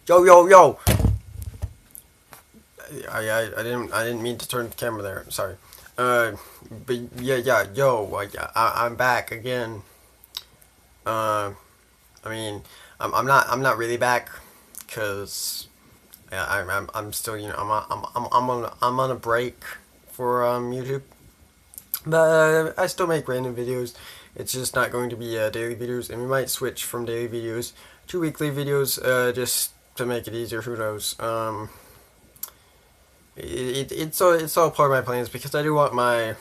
Yo, yo, yo. I didn't mean to turn the camera there. Sorry. Uh, but yeah, yo, I'm back again. Uh, I mean, I'm not really back, cause yeah, I'm still, I'm on a break for YouTube, but I still make random videos. It's just not going to be daily videos, and we might switch from daily videos to weekly videos, just to make it easier. Who knows? It's all part of my plans because I do want my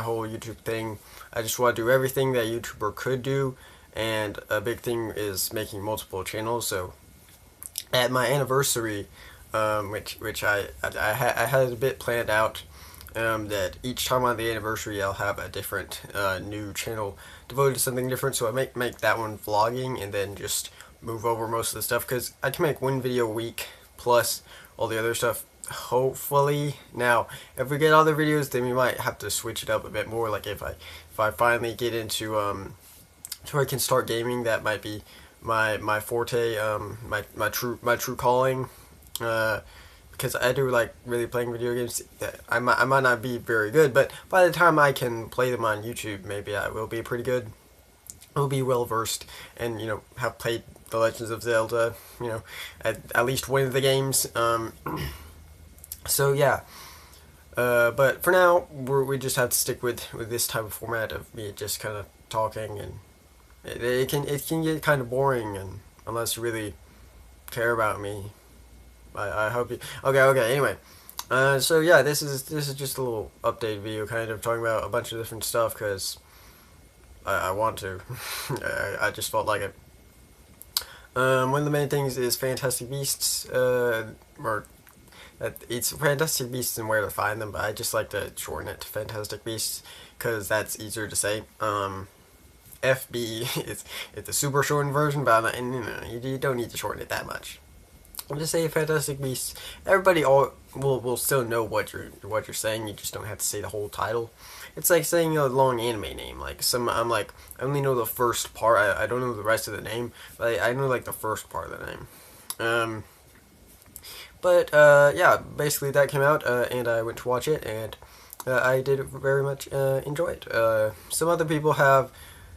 whole YouTube thing. I just want to do everything that a YouTuber could do, and a big thing is making multiple channels. So at my anniversary, which I had a bit planned out, that each time on the anniversary I'll have a different new channel devoted to something different. So I make that one vlogging, and then just move over most of the stuff because I can make one video a week plus all the other stuff. Hopefully, now if we get other videos, then we might have to switch it up a bit more. Like if I finally get into to where I can start gaming, that might be my forte, my true calling. Because I do like really playing video games. I might not be very good, but by the time I can play them on YouTube, maybe I will be pretty good. I will be well versed, and have played The Legends of Zelda. At least one of the games. So yeah. But for now, we just have to stick with this type of format of me just kind of talking, and it can get kind of boring, and unless you really care about me. I hope you. Okay. Anyway, so yeah, this is just a little update video, kind of talking about a bunch of different stuff because I want to. I just felt like it. One of the main things is Fantastic Beasts, or it's Fantastic Beasts and where to find them, but I just like to shorten it to Fantastic Beasts because that's easier to say. FB it's a super shortened version, but you don't need to shorten it that much. I'll just say Fantastic Beasts. Everybody all will still know what you're saying. You just don't have to say the whole title. It's like saying a long anime name. Like I'm like I only know the first part. I don't know the rest of the name, but I know like the first part of the name. But yeah, basically that came out, and I went to watch it, and I did very much enjoy it. Some other people have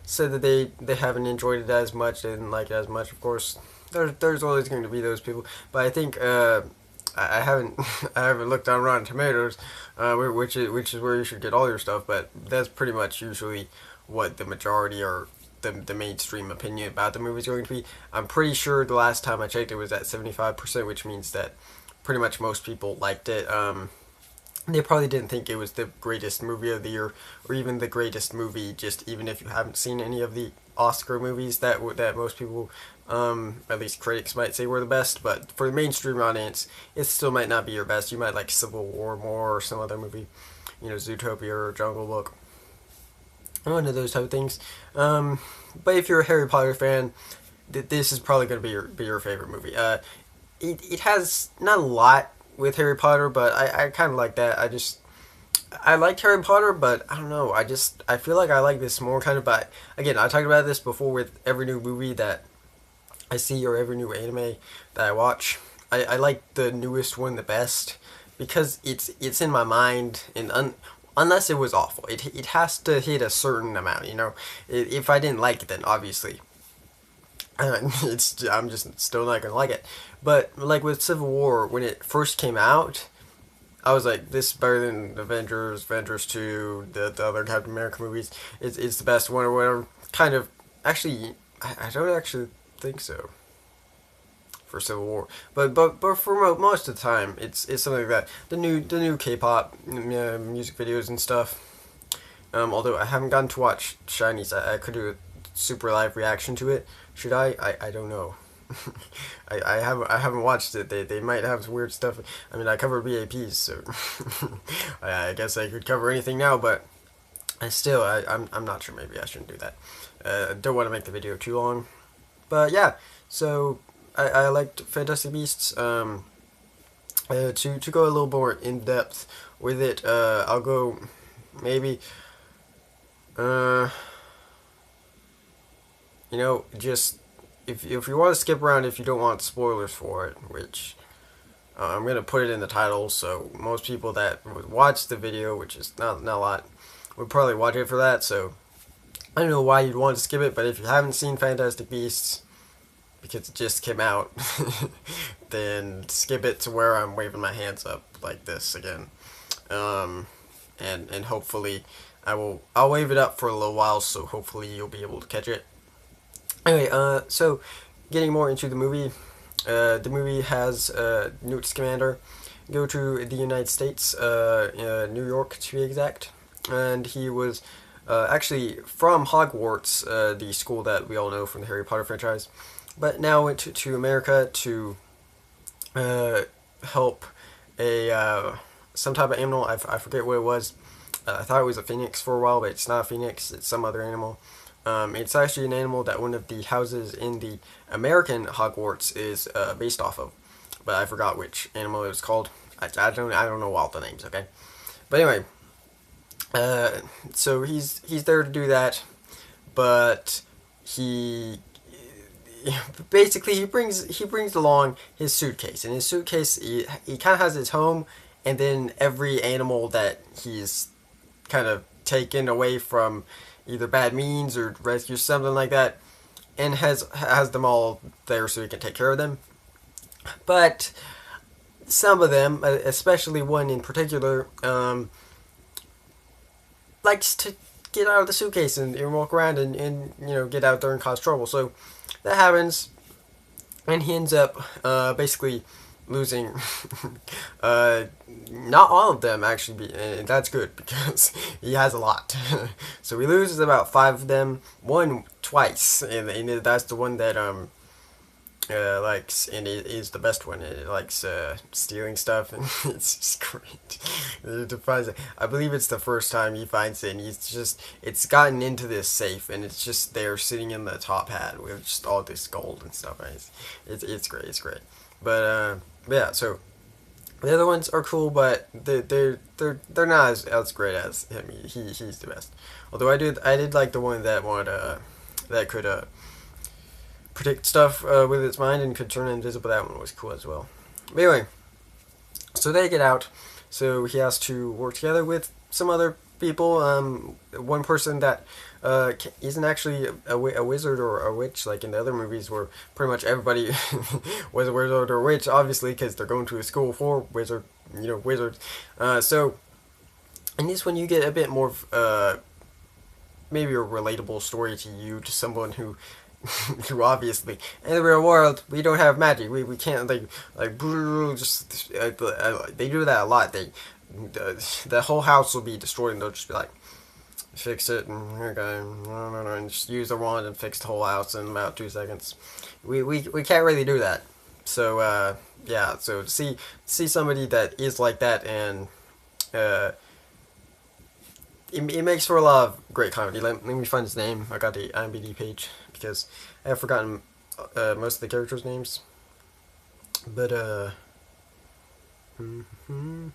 said that they haven't enjoyed it as much, they didn't like it as much. Of course, there's always going to be those people, but I think I haven't I haven't looked on Rotten Tomatoes, which is where you should get all your stuff. But that's pretty much usually what the majority or the mainstream opinion about the movie is going to be. I'm pretty sure the last time I checked it was at 75%, which means that pretty much most people liked it. They probably didn't think it was the greatest movie of the year, or even the greatest movie. Just even if you haven't seen any of the Oscar movies that most people, at least critics, might say were the best. But for the mainstream audience, it still might not be your best. You might like Civil War more, or some other movie, Zootopia or Jungle Book, one of those type of things. But if you're a Harry Potter fan, this is probably going to be your favorite movie. It has not a lot with Harry Potter, but I kind of like that. I liked Harry Potter, but I don't know. I feel like I like this more kind of. But again, I talked about this before with every new movie that I see or every new anime that I watch. I like the newest one the best because it's in my mind, and unless it was awful, it has to hit a certain amount. If I didn't like it, then obviously I'm just still not gonna like it. But like with Civil War, when it first came out, I was like, this is better than Avengers 2, the other Captain America movies. It's the best one or whatever. Kind of, actually, I don't actually think so for Civil War, but for most of the time, it's something like that. The new K-pop music videos and stuff. Although I haven't gotten to watch Shinies, I could do a super live reaction to it. Should I? I don't know. I haven't watched it. They might have some weird stuff. I mean, I covered BAPs, so I guess I could cover anything now. But I'm not sure. Maybe I shouldn't do that. Don't want to make the video too long. But yeah, so I liked Fantastic Beasts. To go a little more in depth with it, I'll go maybe. Just if you want to skip around if you don't want spoilers for it, which I'm gonna put it in the title, so most people that would watch the video, which is not a lot, would probably watch it for that. So I don't know why you'd want to skip it, but if you haven't seen Fantastic Beasts because it just came out, then skip it to where I'm waving my hands up like this again, and hopefully I'll wave it up for a little while, so hopefully you'll be able to catch it. Anyway, so getting more into the movie has Newt Scamander go to the United States, New York to be exact, and he was actually from Hogwarts, the school that we all know from the Harry Potter franchise, but now went to America to help a some type of animal. I forget what it was. I thought it was a phoenix for a while, but it's not a phoenix. It's some other animal. It's actually an animal that one of the houses in the American Hogwarts is based off of, but I forgot which animal it was called. I don't know all the names. Okay, but anyway, so he's there to do that, but he basically he brings along his suitcase. In his suitcase, he kind of has his home, and then every animal that he's kind of taken away from either bad means or rescue, something like that, and has them all there so he can take care of them. But some of them, especially one in particular, likes to get out of the suitcase and walk around and get out there and cause trouble. So that happens, and he ends up basically losing not all of them actually, and that's good because he has a lot. So he loses about 5 of them, one twice, and that's the one that likes, and it is the best one. It likes stealing stuff, and it's just great. I believe it's the first time he finds it, and it's gotten into this safe, and it's just there sitting in the top hat with just all this gold and stuff. It's great. It's great. But yeah, so the other ones are cool, but they're not as great as him. He's the best. Although I did like the one that could predict stuff with its mind and could turn invisible. That one was cool as well. But anyway, so they get out. So he has to work together with some other people. One person that isn't actually a wizard or a witch like in the other movies, where pretty much everybody was a wizard or a witch, obviously, because they're going to a school for wizards. So in this one, you get a bit more maybe a relatable story to someone who who obviously in the real world we don't have magic. We can't just they do that a lot. The whole house will be destroyed, and they'll just be like, fix it, and just use the wand and fix the whole house in about 2 seconds. We can't really do that. So yeah, so to see somebody that is like that, and it makes for a lot of great comedy. Let me find his name. I got the IMDb page because I have forgotten most of the characters' names. But mm-hmm.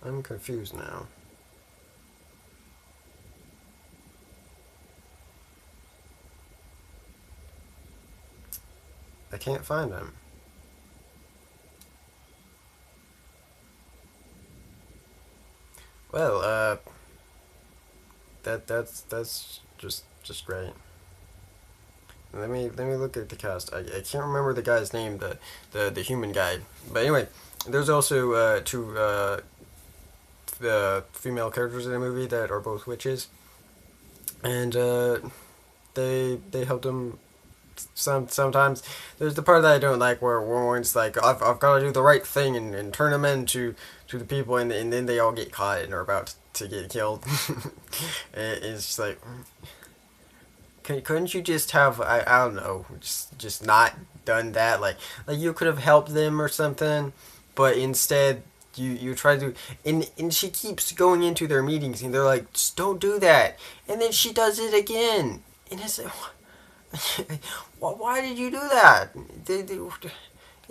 I'm confused now. I can't find him. Well, that's just great. Let me look at the cast. I can't remember the guy's name, the human guy. But anyway, there's also 2 the female characters in the movie that are both witches, and they helped him. Sometimes there's the part that I don't like where one's like, I've got to do the right thing and turn them into to the people, and then they all get caught and are about to get killed. It's just like, couldn't you just have I don't know, just not done that? Like you could have helped them or something, but instead you try to, and she keeps going into their meetings and they're like, just don't do that, and then she does it again, and it's like, why did you do that?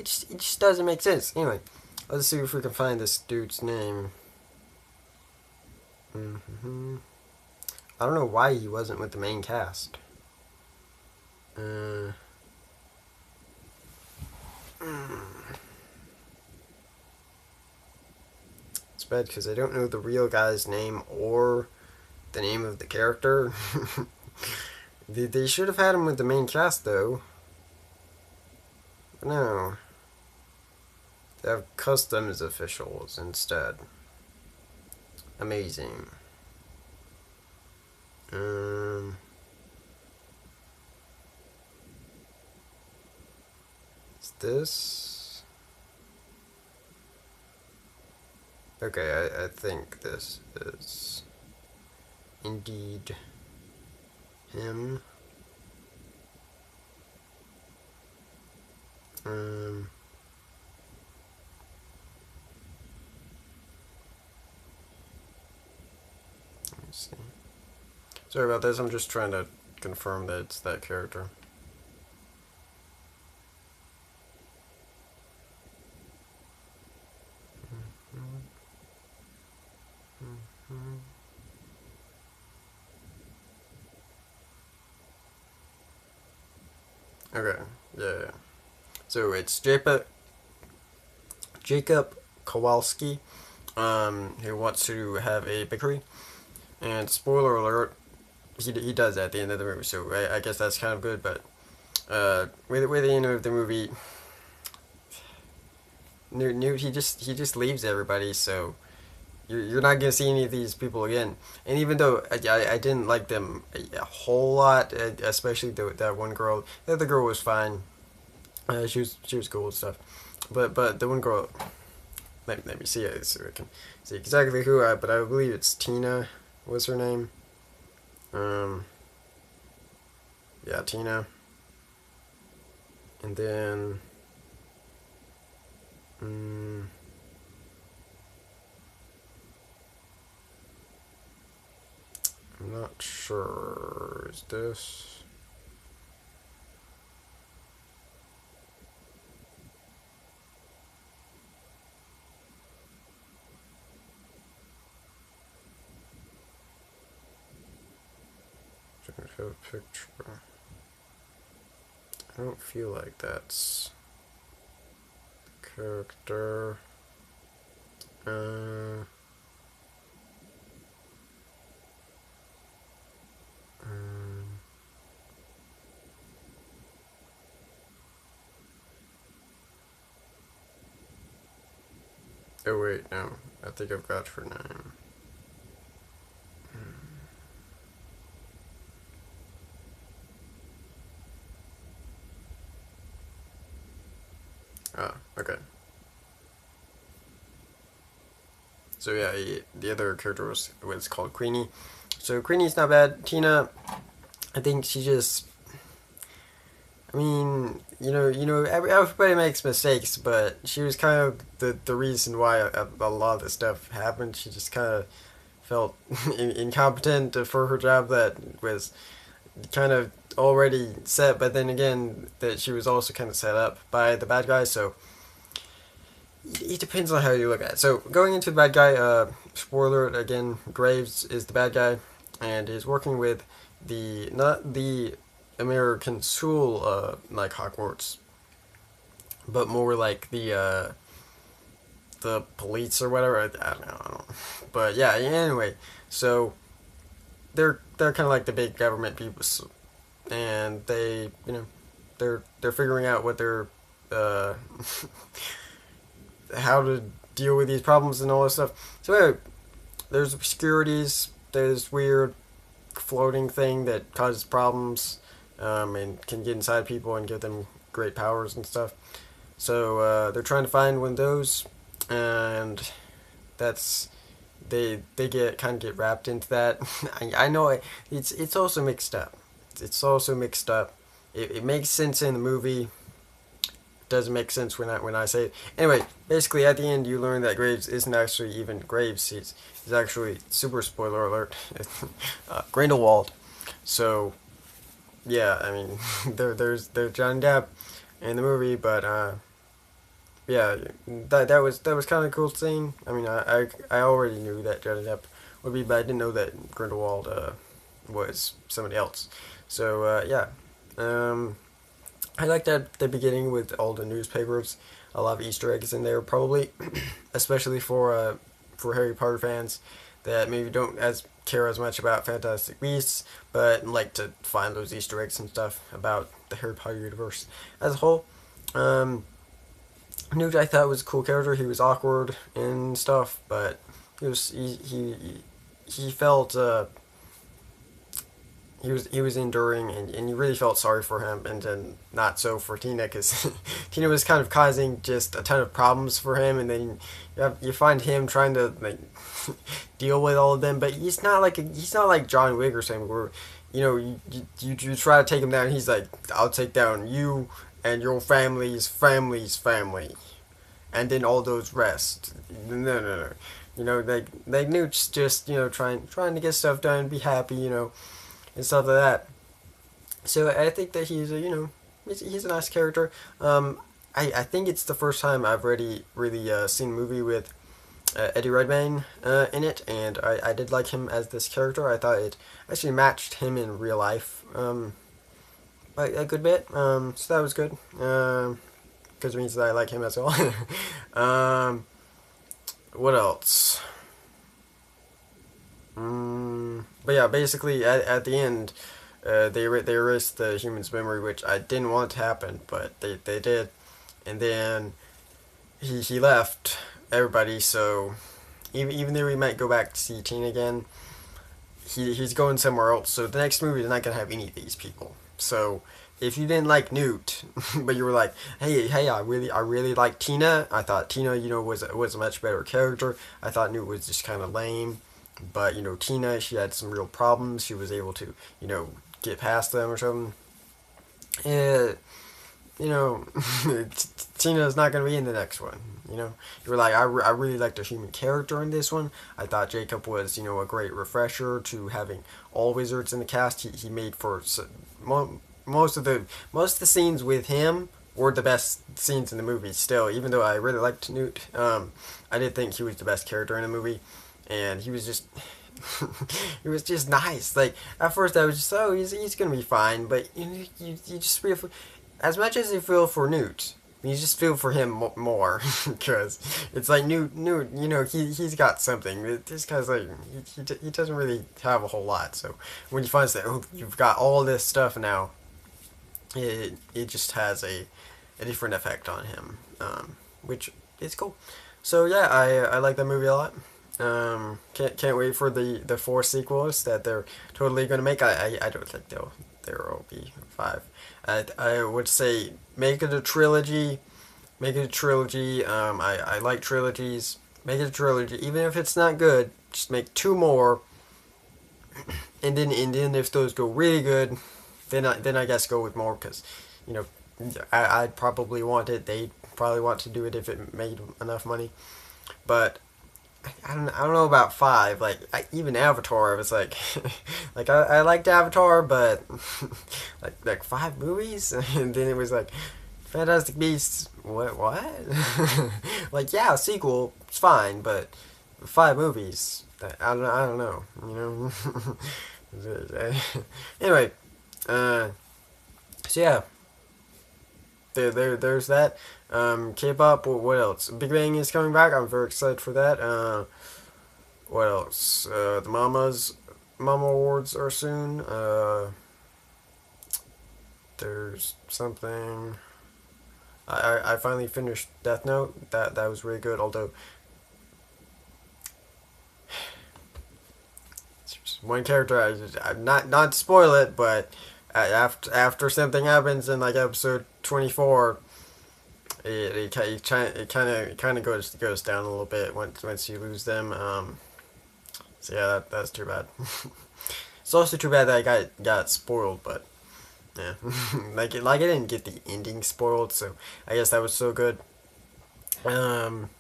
it just doesn't make sense. Anyway, let's see if we can find this dude's name. I don't know why he wasn't with the main cast. It's bad because I don't know the real guy's name or the name of the character. They should have had him with the main cast though. But no. They have customs officials instead. Amazing. Is this? Okay, I think this is indeed him. Let me see. Sorry about this, I'm just trying to confirm that it's that character. Okay, yeah. So it's Jacob Kowalski, who wants to have a bakery, and spoiler alert, he does at the end of the movie. So I guess that's kind of good, but with the end of the movie, Newt he just leaves everybody. So you're not gonna see any of these people again. And even though I didn't like them a whole lot, especially that one girl. The other girl was fine. She was cool and stuff, but the one girl. Let me see it so I can see exactly who but I believe it's Tina. What's her name? Yeah, Tina. And then. I'm not sure. Is this? Trying to show a picture. I don't feel like that's the character. Oh wait, no. I think I've got her name. Ah, okay. So yeah, the other character was called Queenie. So Queenie's not bad. Tina, I think she just. I mean, everybody makes mistakes, but she was kind of the reason why a lot of this stuff happened. She just kind of felt incompetent for her job that was kind of already set, but then again, that she was also kind of set up by the bad guy, so it depends on how you look at it. So, going into the bad guy, spoiler again, Graves is the bad guy, and is working with not the American school, like Hogwarts, but more like the police or whatever. I don't know. But yeah, anyway, so they're kind of like the big government people, and they they're figuring out what they're how to deal with these problems and all this stuff. So anyway, there's obscurities. There's weird floating thing that causes problems, and can get inside people and give them great powers and stuff. So they're trying to find one of those, and that's they get wrapped into that. I know it's also mixed up. It's also mixed up. It makes sense in the movie. Doesn't make sense when I say it. Anyway, basically at the end you learn that Graves isn't actually even Graves. He's actually, super spoiler alert, Grindelwald. So yeah, I mean there's Johnny Depp in the movie, but yeah, that was kind of a cool scene. I mean, I already knew that Johnny Depp would be, but I didn't know that Grindelwald was somebody else. So yeah, um, I liked that the beginning with all the newspapers, a lot of Easter eggs in there, probably, especially for Harry Potter fans that maybe don't as care as much about Fantastic Beasts, but like to find those Easter eggs and stuff about the Harry Potter universe as a whole. Um, Newt I thought was a cool character. He was awkward and stuff, but he felt he was enduring, and you really felt sorry for him, and then not so for Tina, because Tina was kind of causing just a ton of problems for him, and then you find him trying to like deal with all of them, but he's not like John Wick or something where you try to take him down, and he's like, I'll take down you and your family's family, and then all those rest. No. Like Newt's just trying to get stuff done, be happy, and stuff like that. So I think that he's a nice character. I think it's the first time I've really seen a movie with Eddie Redmayne in it, and I did like him as this character. I thought it actually matched him in real life a good bit. So that was good. Because it means that I like him as well. What else? But yeah, basically at the end, they erased the human's memory, which I didn't want to happen, but they did, and then he left everybody. So even though we might go back to see Teen again, he's going somewhere else. So the next movie is not gonna have any of these people. So if you didn't like Newt, but you were like, hey, I really like Tina. I thought Tina, was a much better character. I thought Newt was just kind of lame. But Tina, she had some real problems. She was able to get past them or something. Uh, you know, Tina's not gonna be in the next one. You were like, I really liked the human character in this one. I thought Jacob was a great refresher to having all wizards in the cast. He made for most of the scenes with him were the best scenes in the movie. Still, even though I really liked Newt, I did think he was the best character in the movie, and he was just he was just nice. Like at first, I was just he's gonna be fine, but you just feel for, as much as you feel for Newt, you just feel for him more because it's like Newt, he's got something. This guy's like he doesn't really have a whole lot. So when you find that you've got all this stuff now, it just has a different effect on him, which is cool. So yeah, I like that movie a lot. Can't wait for the four sequels that they're totally gonna make. I don't think there will be five. I would say make it a trilogy. Make it a trilogy. I like trilogies. Make it a trilogy, even if it's not good. Just make two more, and then if those go really good, then I guess go with more because, you know, I'd probably want it. They'd probably want to do it if it made enough money, but I don't know about five. Like even Avatar, I was like, like I liked Avatar, but like five movies, and then it was like Fantastic Beasts. What? Like yeah, a sequel, it's fine, but five movies. I don't know. Anyway, so yeah, there's that. K-pop. What else? Big Bang is coming back. I'm very excited for that. What else? The Mama Awards are soon. There's something. I finally finished Death Note. That was really good. Although one character, I'm not to spoil it, but after something happens in like episode 24, it kind of goes down a little bit once you lose them. So yeah, that's too bad. It's also too bad that I got spoiled, but yeah, I didn't get the ending spoiled, so I guess that was so good. Um,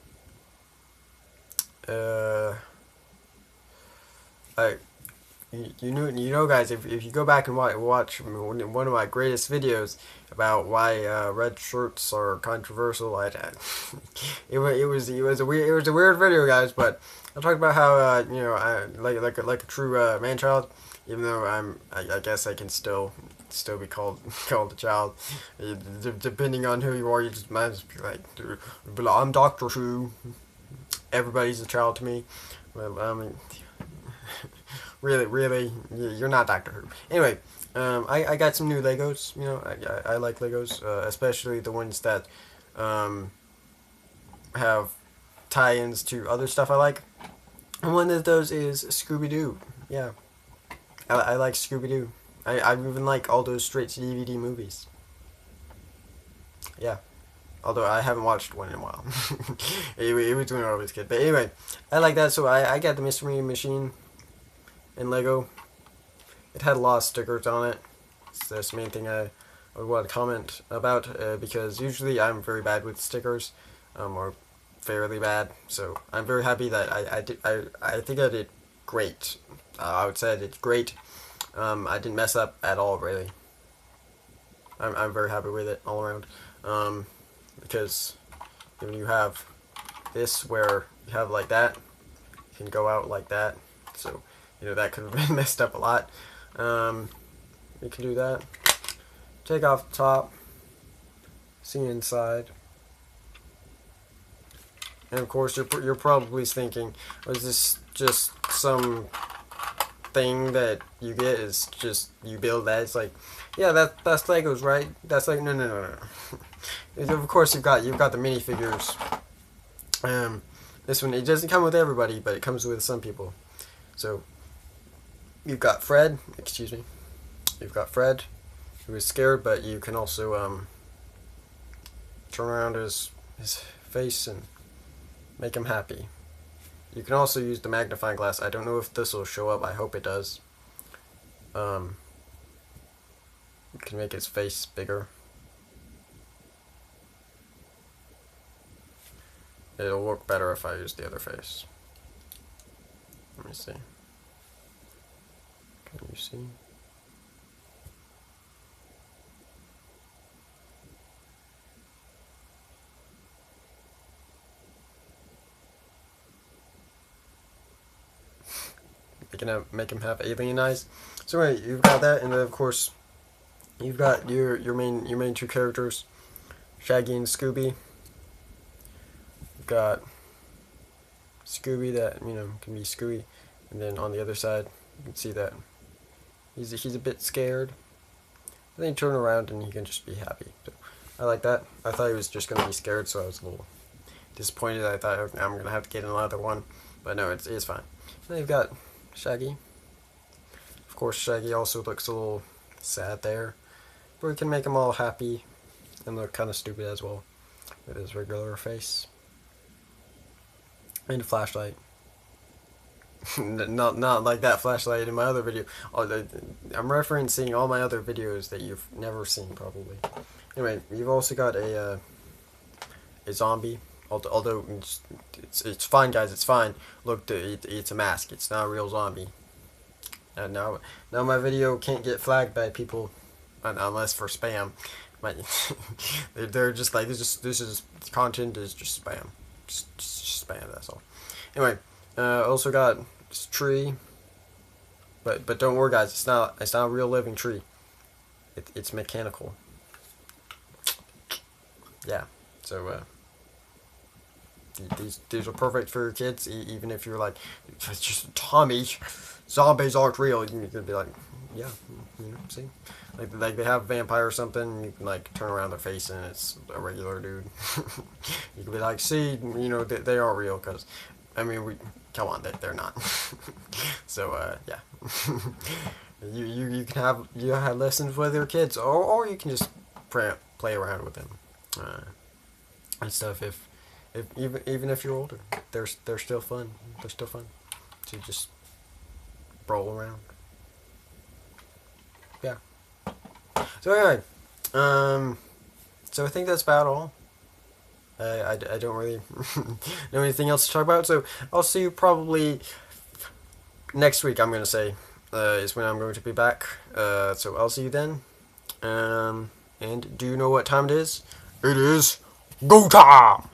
uh, I you know, guys, if you go back and watch one of my greatest videos about why red shirts are controversial, it was a weird video, guys. But I talked about how you know, I like a true man child, even though I guess I can still be called called a child, depending on who you are. You just might just be like, I'm Doctor Who. Everybody's a child to me. Well, I mean, really, you're not Doctor Who. Anyway, I got some new Legos. You know, I like Legos, especially the ones that have tie-ins to other stuff I like. And one of those is Scooby-Doo. Yeah, I like Scooby-Doo. I even like all those straight-to-DVD movies. Yeah. Although I haven't watched one in a while. It was when I was a kid. But anyway, I like that. So I got the Mystery Machine in Lego. It had a lot of stickers on it. So that's the main thing I would want to comment about. Because usually I'm very bad with stickers. Or fairly bad. So I'm very happy that I think I did great. I would say I did great. I didn't mess up at all, really. I'm very happy with it all around. Because when you have this where you have like that, you can go out like that. So, you know, that could have been messed up a lot. You can do that. Take off the top. See inside. And of course, you're probably thinking, is this just some thing that you get? Is just you build that? It's like, yeah, that's Legos, right? That's like no. Of course, you've got the minifigures. This one, it doesn't come with everybody, but it comes with some people. So you've got Fred. Excuse me. You've got Fred, who is scared, but you can also turn around his face and make him happy. You can also use the magnifying glass. I don't know if this will show up. I hope it does. You can make his face bigger. It'll work better if I use the other face. Let me see. Can you see? Make him have alien eyes. So anyway, you've got that, and then of course you've got your main two characters, Shaggy and Scooby. You've got Scooby that, you know, can be Scooby, and then on the other side you can see that he's a bit scared. And then you turn around and he can just be happy. So I like that. I thought he was just gonna be scared, so I was a little disappointed. I thought, okay, I'm gonna have to get another one, but no, it's fine. Then you've got Shaggy. Of course, Shaggy also looks a little sad there, but we can make him all happy and look kind of stupid as well with his regular face. And a flashlight. not like that flashlight in my other video. I'm referencing all my other videos that you've never seen probably. Anyway, you've also got a zombie. Although it's fine, guys. It's fine. Look, it's a mask. It's not a real zombie. And now my video can't get flagged by people unless for spam. They're just like, this is content is just spam. Just spam. That's all. Anyway, also got this tree. But don't worry, guys. It's not a real living tree. It's mechanical. Yeah. So these are perfect for your kids, even if you're like, it's just Tommy, zombies aren't real. You can be like, yeah, you know, see, like they have a vampire or something. You can like turn around their face and it's a regular dude. You can be like, see, you know, they are real, because I mean, come on, they're not. So yeah, you can have lessons with your kids, or you can just play around with them and stuff. Even if you're older, they're still fun. They're still fun to just roll around. Yeah. So anyway, so I think that's about all. I don't really know anything else to talk about. So I'll see you probably next week. I'm gonna say, is when I'm going to be back. So I'll see you then. And do you know what time it is? It is go time!